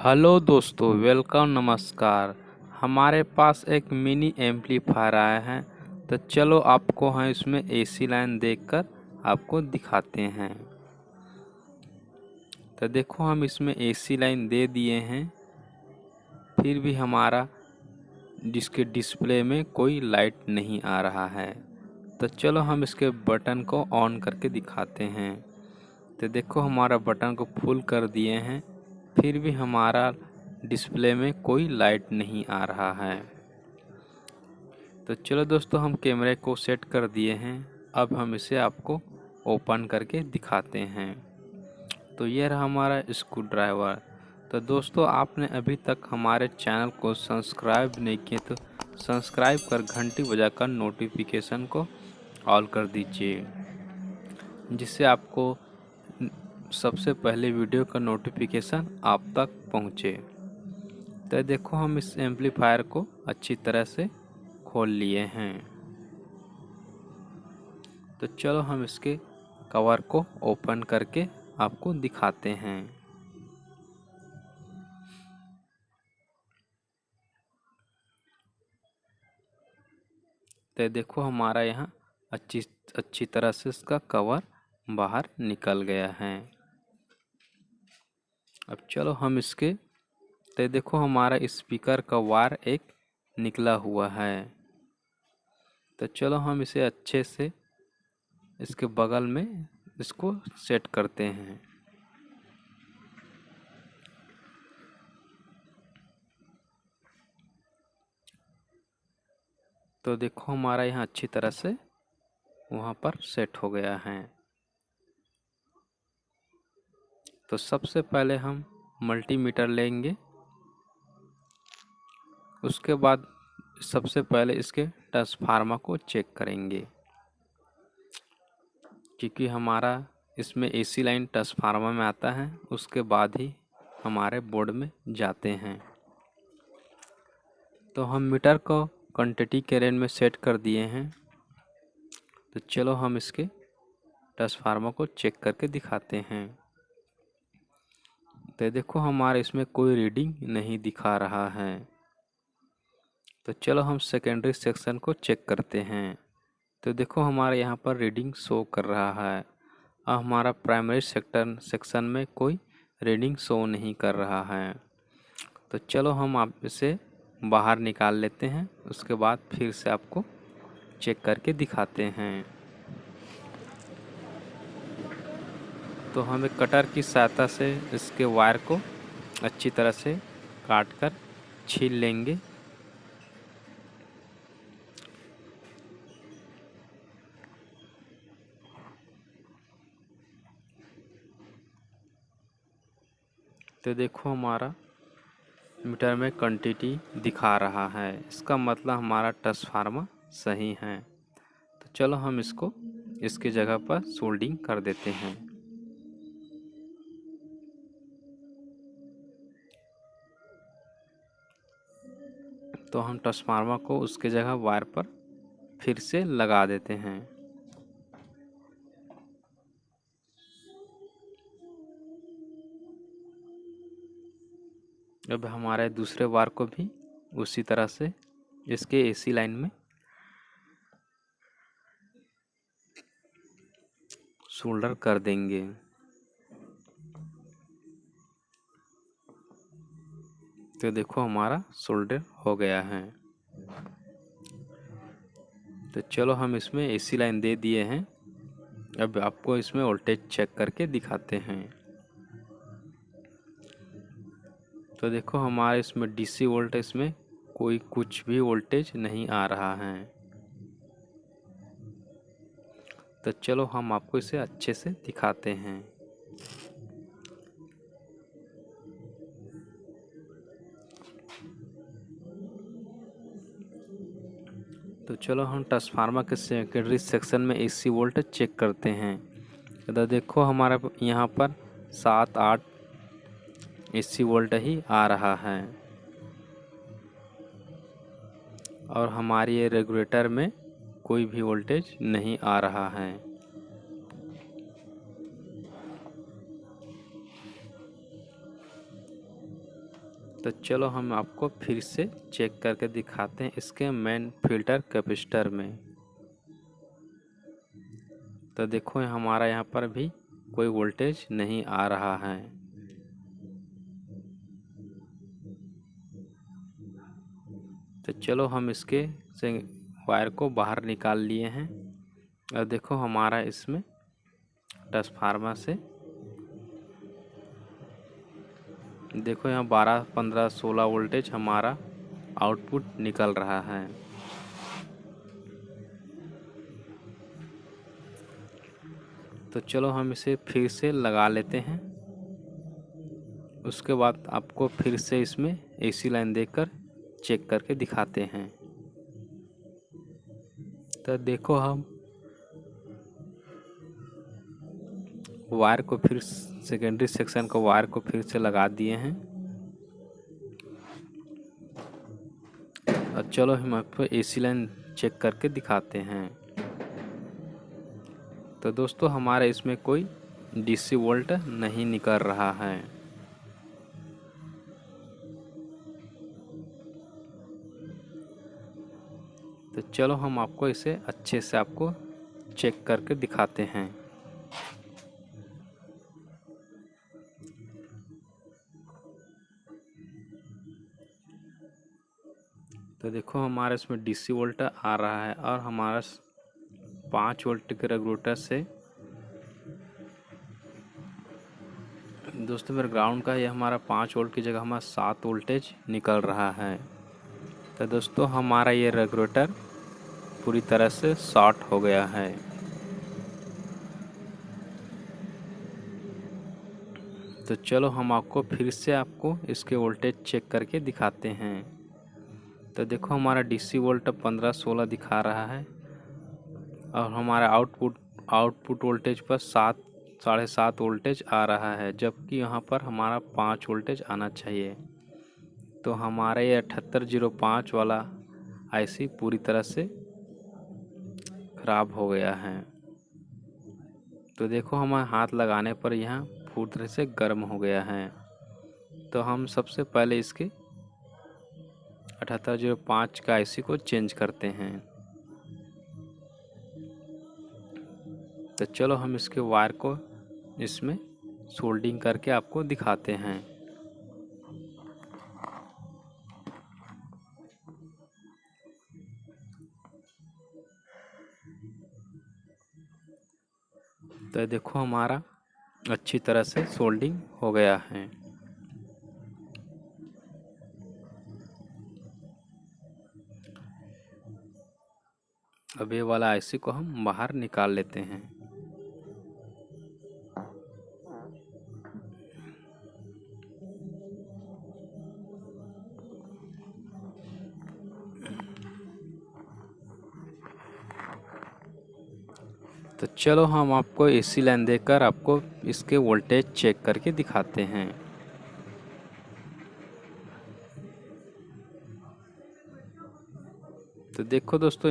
Hello दोस्तों, welcome, नमस्कार। हमारे पास एक मिनी एम्पलीफायर आया है। तो चलो आपको हम इसमें एसी लाइन देखकर आपको दिखाते हैं। तो देखो, हम इसमें एसी लाइन दे दिए हैं, फिर भी हमारा जिसके डिस्प्ले में कोई लाइट नहीं आ रहा है। तो चलो हम इसके बटन को ऑन करके दिखाते हैं। तो देखो, हमारा बटन को फुल कर दिए हैं, फिर भी हमारा डिस्प्ले में कोई लाइट नहीं आ रहा है। तो चलो दोस्तों, हम कैमरे को सेट कर दिए हैं। अब हम इसे आपको ओपन करके दिखाते हैं। तो ये रहा हमारा स्क्रू ड्राइवर। तो दोस्तों, आपने अभी तक हमारे चैनल को सब्सक्राइब नहीं किए तो सब्सक्राइब कर घंटी बजाकर नोटिफिकेशन को ऑल कर दीजिए, जिससे आपको सबसे पहले वीडियो का नोटिफिकेशन आप तक पहुँचे। तो देखो, हम इस एम्पलीफायर को अच्छी तरह से खोल लिए हैं। तो चलो हम इसके कवर को ओपन करके आपको दिखाते हैं। तो देखो, हमारा यहाँ अच्छी तरह से इसका कवर बाहर निकल गया है। अब चलो हम इसके तो देखो, हमारा स्पीकर का वायर एक निकला हुआ है। तो चलो हम इसे अच्छे से इसके बगल में इसको सेट करते हैं। तो देखो, हमारा यहाँ अच्छी तरह से वहाँ पर सेट हो गया है। तो सबसे पहले हम मल्टीमीटर लेंगे। उसके बाद सबसे पहले इसके ट्रांसफार्मर को चेक करेंगे, क्योंकि हमारा इसमें एसी लाइन ट्रांसफार्मर में आता है, उसके बाद ही हमारे बोर्ड में जाते हैं। तो हम मीटर को क्वांटिटी के रेंज में सेट कर दिए हैं। तो चलो हम इसके ट्रांसफार्मर को चेक करके दिखाते हैं। तो देखो, हमारे इसमें कोई रीडिंग नहीं दिखा रहा है। तो चलो हम सेकेंडरी सेक्शन को चेक करते हैं। तो देखो, हमारे यहाँ पर रीडिंग शो कर रहा है। अब हमारा प्राइमरी सेक्शन में कोई रीडिंग शो नहीं कर रहा है। तो चलो हम आप इसे बाहर निकाल लेते हैं, उसके बाद फिर से आपको चेक करके दिखाते हैं। तो हम एक कटर की सहायता से इसके वायर को अच्छी तरह से काट कर छील लेंगे। तो देखो, हमारा मीटर में क्वांटिटी दिखा रहा है, इसका मतलब हमारा ट्रांसफार्मर सही है। तो चलो हम इसको इसकी जगह पर सोल्डिंग कर देते हैं। तो हम ट्रांसफार्मर को उसके जगह वायर पर फिर से लगा देते हैं। अब हमारे दूसरे वायर को भी उसी तरह से इसके एसी लाइन में सोल्डर कर देंगे। तो देखो, हमारा सोल्डर हो गया है। तो चलो हम इसमें एसी लाइन दे दिए हैं। अब आपको इसमें वोल्टेज चेक करके दिखाते हैं। तो देखो, हमारे इसमें डीसी वोल्टेज में कोई कुछ भी वोल्टेज नहीं आ रहा है। तो चलो हम आपको इसे अच्छे से दिखाते हैं। तो चलो हम ट्रांसफार्मर के सेकेंडरी सेक्शन में एसी वोल्टेज चेक करते हैं। तो देखो, हमारा यहाँ पर 7-8 एसी वोल्ट ही आ रहा है, और हमारी ये रेगुलेटर में कोई भी वोल्टेज नहीं आ रहा है। तो चलो हम आपको फिर से चेक करके दिखाते हैं इसके मेन फिल्टर कैपेसिटर में। तो देखो हमारा यहाँ पर भी कोई वोल्टेज नहीं आ रहा है। तो चलो हम इसके से वायर को बाहर निकाल लिए हैं और देखो हमारा इसमें ट्रांसफार्मर से देखो यहाँ 12, 15, 16 वोल्टेज हमारा आउटपुट निकल रहा है। तो चलो हम इसे फिर से लगा लेते हैं। उसके बाद आपको फिर से इसमें एसी लाइन देकर चेक करके दिखाते हैं। तो देखो हम वायर को फिर सेकेंडरी सेक्शन को वायर को फिर से लगा दिए हैं और चलो हम आपको एसी लाइन चेक करके दिखाते हैं। तो दोस्तों हमारे इसमें कोई डीसी वोल्ट नहीं निकल रहा है। तो चलो हम आपको इसे अच्छे से आपको चेक करके दिखाते हैं। तो देखो हमारे इसमें डीसी वोल्ट आ रहा है और हमारा 5 वोल्ट के रेगुलेटर से दोस्तों मेरे ग्राउंड का ये हमारा 5 वोल्ट की जगह हमारा 7 वोल्टेज निकल रहा है। तो दोस्तों हमारा ये रेगुलेटर पूरी तरह से शॉर्ट हो गया है। तो चलो हम आपको फिर से आपको इसके वोल्टेज चेक करके दिखाते हैं। तो देखो हमारा डीसी वोल्ट 15-16 दिखा रहा है और हमारा आउटपुट वोल्टेज पर 7-7.5 वोल्टेज आ रहा है, जबकि यहाँ पर हमारा 5 वोल्टेज आना चाहिए। तो हमारा ये 7805 वाला आईसी पूरी तरह से ख़राब हो गया है। तो देखो हमारे हाथ लगाने पर यहाँ पूरी तरह से गर्म हो गया है। तो हम सबसे पहले इसके 7805 का आईसी को चेंज करते हैं। तो चलो हम इसके वायर को इसमें सोल्डिंग करके आपको दिखाते हैं। तो देखो हमारा अच्छी तरह से सोल्डिंग हो गया है। अब ये वाला आईसी को हम बाहर निकाल लेते हैं। तो चलो हम आपको एसी लाइन देकर आपको इसके वोल्टेज चेक करके दिखाते हैं। तो देखो दोस्तों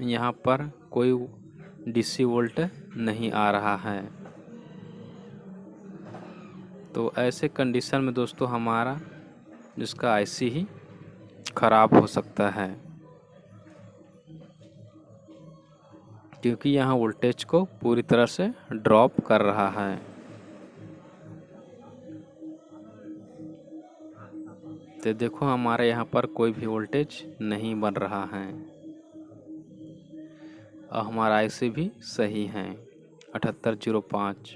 यहाँ पर कोई डीसी वोल्ट नहीं आ रहा है। तो ऐसे कंडीशन में दोस्तों हमारा जिसका आईसी ही ख़राब हो सकता है, क्योंकि यहाँ वोल्टेज को पूरी तरह से ड्रॉप कर रहा है। तो देखो हमारे यहाँ पर कोई भी वोल्टेज नहीं बन रहा है और हमारा आईसी भी सही है 7805।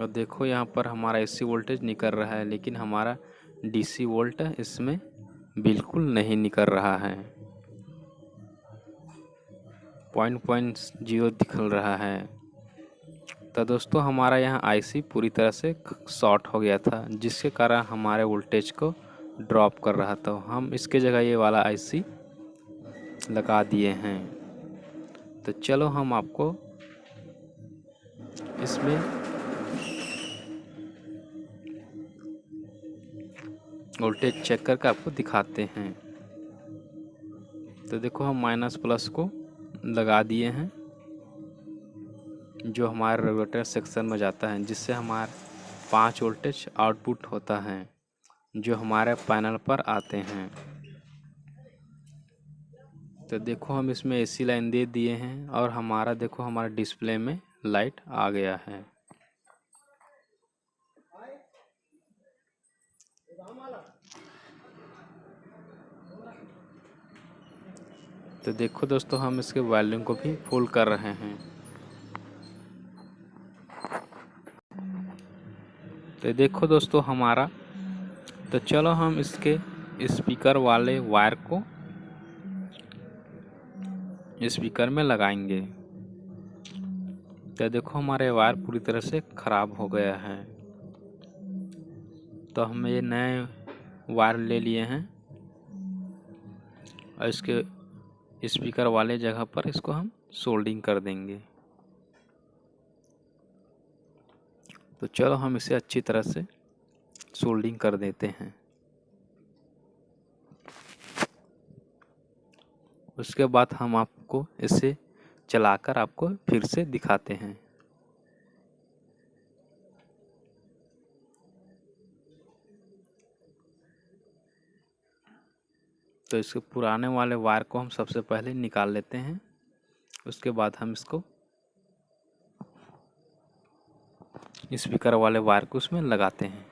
और देखो यहाँ पर हमारा एसी वोल्टेज निकल रहा है, लेकिन हमारा डीसी वोल्ट इसमें बिल्कुल नहीं निकल रहा है। 0.0 दिखल रहा है। तो दोस्तों हमारा यहाँ आईसी पूरी तरह से शॉर्ट हो गया था, जिसके कारण हमारे वोल्टेज को ड्रॉप कर रहा था। हम इसके जगह ये वाला आईसी लगा दिए हैं। तो चलो हम आपको इसमें वोल्टेज चेक करके आपको दिखाते हैं। तो देखो हम माइनस प्लस को लगा दिए हैं जो हमारे रेगुलेटर सेक्शन में जाता है, जिससे हमारा 5 वोल्टेज आउटपुट होता है जो हमारे पैनल पर आते हैं। तो देखो हम इसमें एसी लाइन दे दिए हैं और हमारा देखो हमारा डिस्प्ले में लाइट आ गया है। तो देखो दोस्तों हम इसके वॉल्यूम को भी फुल कर रहे हैं। तो देखो दोस्तों हमारा, तो चलो हम इसके स्पीकर वाले वायर को स्पीकर में लगाएंगे। तो देखो हमारे वायर पूरी तरह से ख़राब हो गया है, तो हम ये नए वायर ले लिए हैं और इसके स्पीकर वाले जगह पर इसको हम सोल्डिंग कर देंगे। तो चलो हम इसे अच्छी तरह से सोल्डिंग कर देते हैं। उसके बाद हम आपको इसे चलाकर आपको फिर से दिखाते हैं। तो इसके पुराने वाले वायर को हम सबसे पहले निकाल लेते हैं, उसके बाद हम इसको स्पीकर वाले वायर को उसमें लगाते हैं।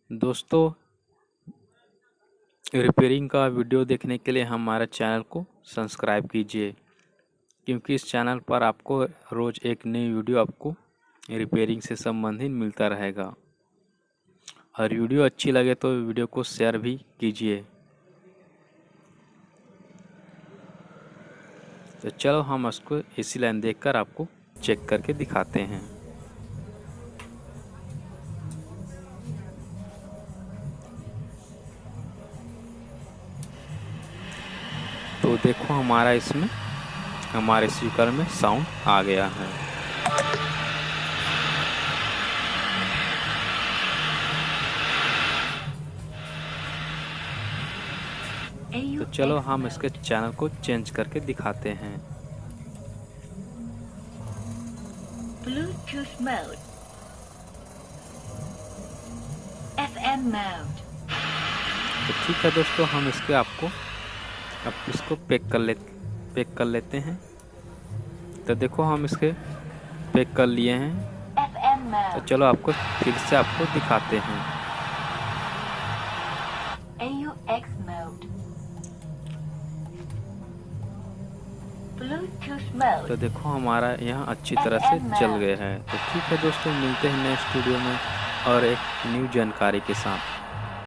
दोस्तों रिपेयरिंग का वीडियो देखने के लिए हमारे चैनल को सब्सक्राइब कीजिए, क्योंकि इस चैनल पर आपको रोज़ एक नई वीडियो आपको रिपेयरिंग से संबंधित मिलता रहेगा। और वीडियो अच्छी लगे तो वीडियो को शेयर भी कीजिए। तो चलो हम उसको एसी लाइन देखकर आपको चेक करके दिखाते हैं। तो देखो हमारा इसमें हमारे स्पीकर में साउंड आ गया है। तो चलो हम इसके चैनल को चेंज करके दिखाते हैं। Bluetooth mode, FM mode। तो ठीक है दोस्तों, हम इसके आपको अब इसको पैक कर लेते हैं। तो देखो हम इसके पैक कर लिए हैं। FM mode, तो चलो आपको फिर से आपको दिखाते हैं। AUX mode, Bluetooth mode। तो देखो हमारा यहाँ अच्छी तरह से चल गया है। तो ठीक है दोस्तों, मिलते हैं नेक्स्ट वीडियो में और एक न्यू जानकारी के साथ।